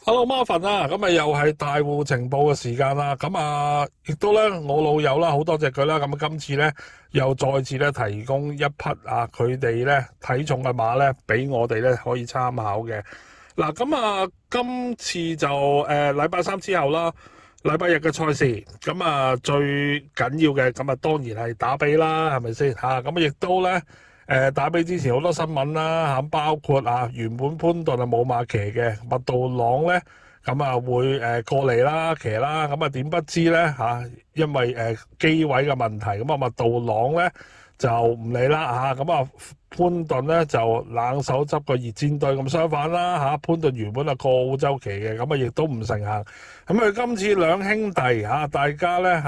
Hello Marvin啊，咁啊又係大戶情報嘅時間啦，咁啊亦都咧我老友啦，好多謝佢啦，咁啊今次咧又再次咧提供一匹佢哋咧睇重嘅馬咧俾我哋咧可以參考嘅。嗱，咁今次就禮拜三之後啦，禮拜日嘅賽事，咁最緊要嘅咁當然係打比啦，係咪先嚇？咁亦都咧。打比之前好多新聞啦嚇，包括原本潘頓冇馬騎嘅麥道朗咧，咁會過嚟啦騎啦，咁點不知咧因為機位嘅問題，咁麥道朗咧就唔理啦嚇，咁潘頓咧就冷手執個熱煎堆，咁相反啦嚇，潘頓原本過澳洲騎嘅，咁亦都唔成行，咁佢今次兩兄弟大家咧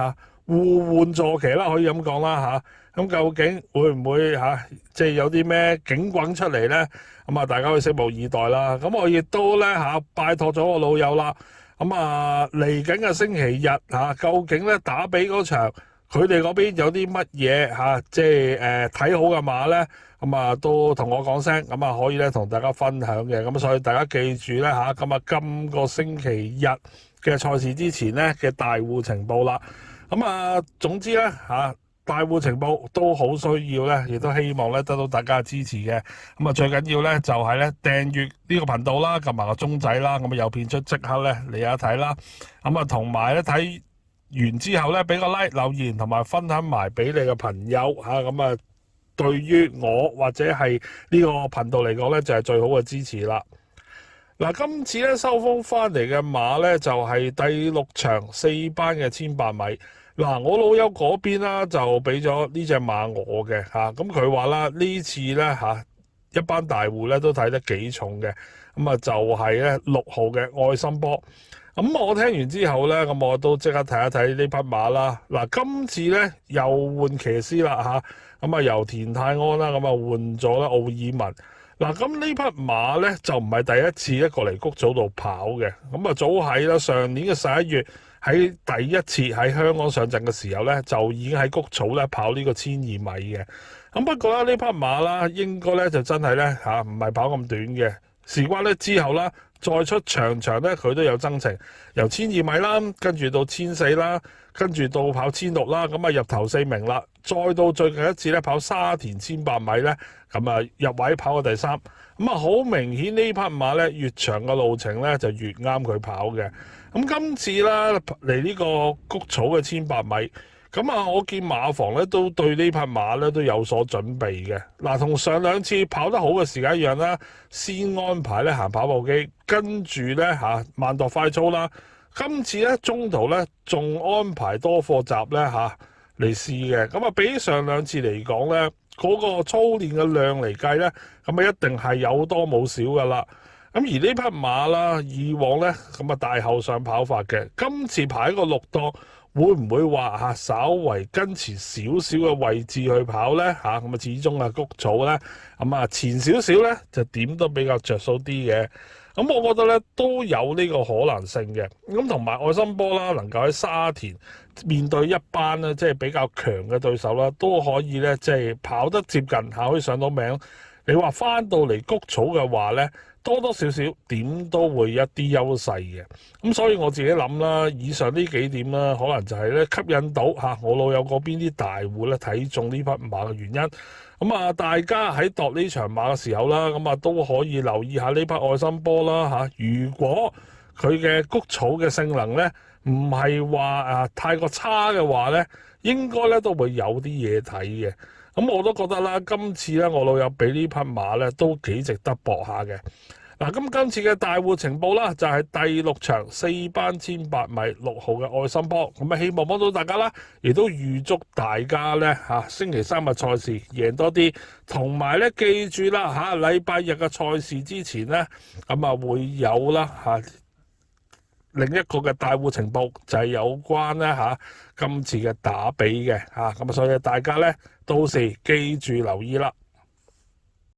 互換坐騎啦，可以咁講啦嚇。咁究竟會唔會即係有啲咩警棍出嚟咧？咁大家可以拭目以待啦。咁我亦都咧拜託咗我老友啦。咁嚟緊嘅星期日究竟咧打比嗰場，佢哋嗰邊有啲乜嘢即係睇好嘅馬咧？咁都同我講聲，咁可以咧同大家分享嘅。咁所以大家記住咧咁今個星期日嘅賽事之前咧嘅大戶情報啦。咁總之咧大戶情報都好需要咧，亦都希望咧得到大家嘅支持嘅。咁最緊要咧就係咧訂閱呢個頻道啦，撳埋個鐘仔啦，咁有片出即刻咧嚟一睇啦。咁同埋咧睇完之後咧俾個 like 留言同埋分享埋俾你嘅朋友咁對於我或者係呢個頻道嚟講咧就係最好嘅支持啦。嗱，今次咧收風翻嚟嘅馬咧就係第六場4班嘅1800米。嗱，我老友嗰邊啦就俾咗呢隻馬我嘅咁佢話啦呢次咧一班大戶咧都睇得幾重嘅，咁就係咧6號嘅愛心波。咁我聽完之後咧，咁我都即刻睇一睇呢匹馬啦。嗱，今次咧又換騎師啦咁由田泰安啦，咁換咗啦奧爾文。嗱，咁呢匹馬咧就唔係第一次一過嚟谷草度跑嘅，咁早喺啦上年嘅11月喺第一次喺香港上陣嘅時候咧，就已經喺谷草咧跑呢個1200米嘅。咁不過咧呢匹馬啦，應該咧就真係咧唔係跑咁短嘅。事關咧之後啦，再出場咧佢都有增程，由1200米啦，跟住到1400啦，跟住到跑1600啦，咁入頭4名啦。再到最近一次咧跑沙田1800米咧，咁入位跑過第3。咁好明顯呢匹馬咧越長嘅路程咧就越啱佢跑嘅。咁今次啦嚟呢個谷草嘅1800米，咁我見馬房咧都對呢匹馬咧都有所準備嘅。嗱，同上兩次跑得好嘅時間一樣啦，先安排咧行跑步機，跟住咧慢度快操啦。今次咧中途咧仲安排多課習咧嚟試嘅。咁比上兩次嚟講咧，嗰個操練嘅量嚟計咧，咁一定係有多冇少噶啦。咁而呢匹馬啦，以往咧咁大後上跑法嘅，今次排個6檔，會唔會話稍為跟前少少嘅位置去跑咧咁始終谷草咧，咁前少少咧就點都比較着數啲嘅。咁我覺得咧都有呢個可能性嘅。咁同埋愛心波啦，能夠喺沙田面對一班咧即係比較強嘅對手啦，都可以咧即係跑得接近可以上到名。你話翻到嚟谷草嘅話咧，多多少少點都會一啲優勢嘅。咁所以我自己諗啦，以上呢幾點啦，可能就係咧吸引到我老友嗰邊啲大戶咧睇中呢匹馬嘅原因。咁大家喺度呢場馬嘅時候啦，咁都可以留意下呢匹愛心波啦如果佢嘅谷草嘅性能咧唔係話太過差嘅話咧，應該咧都會有啲嘢睇嘅。咁我都覺得啦，今次咧我老友俾呢匹馬咧都幾值得搏下嘅。嗱，咁今次嘅大戶情報啦，就係第6場4班1800米6號嘅愛心波，咁希望幫到大家啦，亦都預祝大家咧星期3嘅賽事贏多啲，同埋咧記住啦禮拜日嘅賽事之前咧，咁會有啦另一個嘅大戶情報就係有關咧今次嘅打比嘅咁所以大家咧到時記住留意啦。